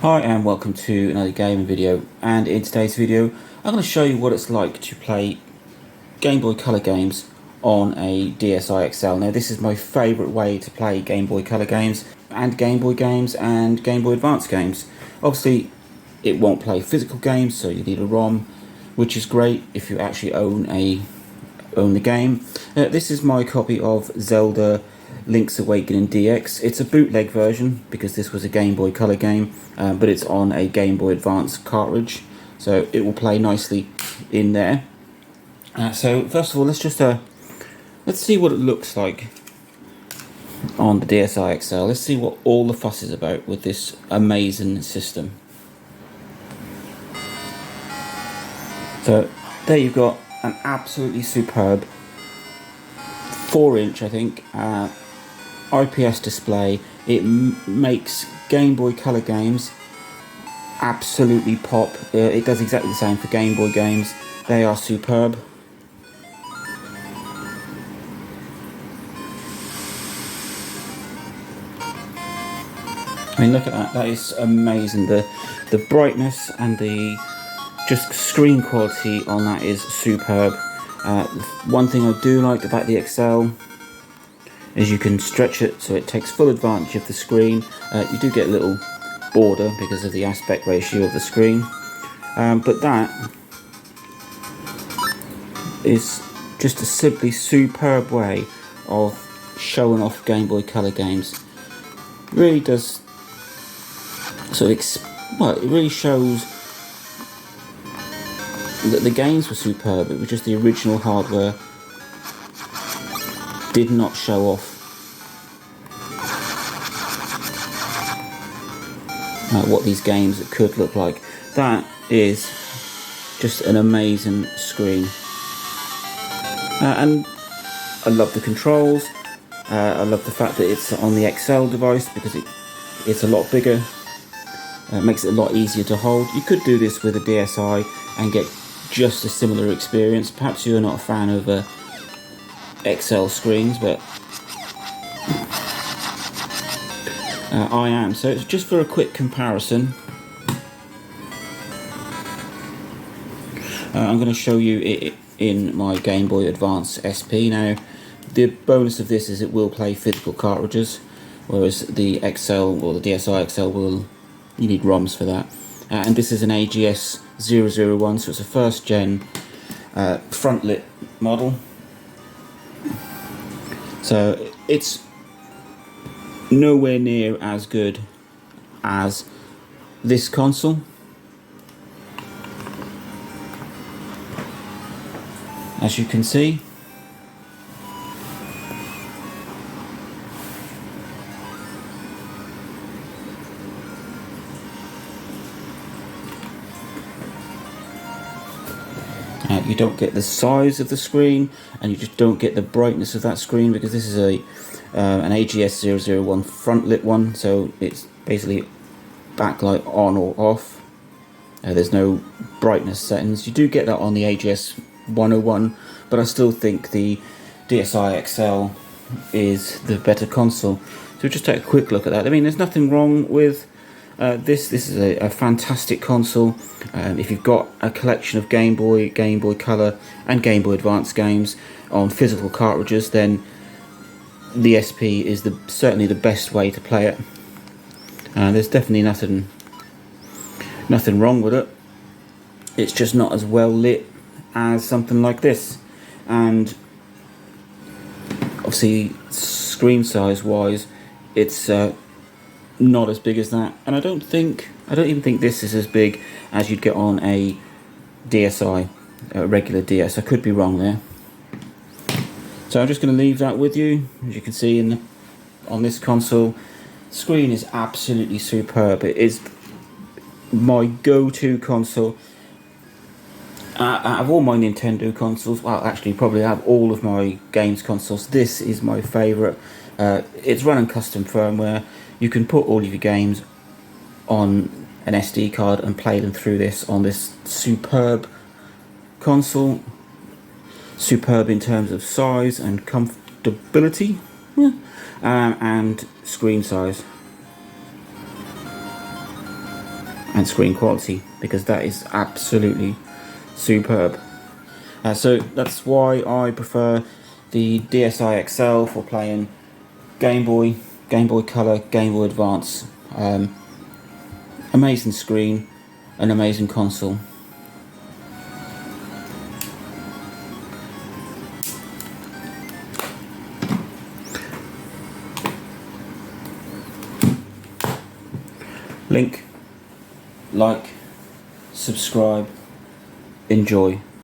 Hi and welcome to another gaming video, and in today's video I'm going to show you what it's like to play Game Boy Color games on a DSi XL. Now this is my favourite way to play Game Boy Color games and Game Boy games and Game Boy Advance games. Obviously it won't play physical games, so you need a ROM, which is great if you actually own the game. This is my copy of Zelda Link's Awakening DX. It's a bootleg version because this was a Game Boy Color game, but it's on a Game Boy Advance cartridge, so it will play nicely in there. So first of all, let's see what it looks like on the DSi XL. Let's see what all the fuss is about with this amazing system. So there you've got an absolutely superb 4-inch, I think, IPS display. It makes Game Boy Color games absolutely pop. It does exactly the same for Game Boy games. They are superb. I mean, look at that. That is amazing. The brightness and the just screen quality on that is superb. One thing I do like about the XL is you can stretch it so it takes full advantage of the screen. You do get a little border because of the aspect ratio of the screen, but that is just a simply superb way of showing off Game Boy Color games. It really does. So it really shows that the games were superb. It was just the original hardware did not show off what these games could look like. That is just an amazing screen, and I love the controls. I love the fact that it's on the XL device because it's a lot bigger. It makes it a lot easier to hold. You could do this with a DSi and get just a similar experience. Perhaps you're not a fan of XL screens, but I am. So it's just for a quick comparison. I'm going to show you it in my Game Boy Advance SP. Now, the bonus of this is it will play physical cartridges, whereas the XL or the DSi XL you need ROMs for that. And this is an AGS 001, so it's a first gen front lit model. So it's nowhere near as good as this console. As you can see, you don't get the size of the screen, and you just don't get the brightness of that screen because this is an AGS 001 front lit one, so it's basically backlight on or off. There's no brightness settings. You do get that on the AGS 101, but I still think the DSi XL is the better console. So just take a quick look at that. I mean, there's nothing wrong with this is a fantastic console. If you've got a collection of Game Boy Color and Game Boy Advance games on physical cartridges, then the SP is certainly the best way to play it. There's definitely nothing wrong with it. It's just not as well lit as something like this, and obviously screen size wise, it's not as big as that, and I don't even think this is as big as you'd get on a DSi, a regular DS. I could be wrong there. So I'm just going to leave that with you. As you can see on this console, the screen is absolutely superb. It is my go-to console. Out of all my Nintendo consoles, well, actually probably out of all of my games consoles, this is my favourite. It's running custom firmware. You can put all of your games on an SD card and play them through this on this superb console. Superb in terms of size and comfortability, and screen size. and screen quality, because that is absolutely superb. So that's why I prefer the DSi XL for playing Game Boy, Game Boy Color, Game Boy Advance. Amazing screen, an amazing console. Link, like, subscribe, enjoy.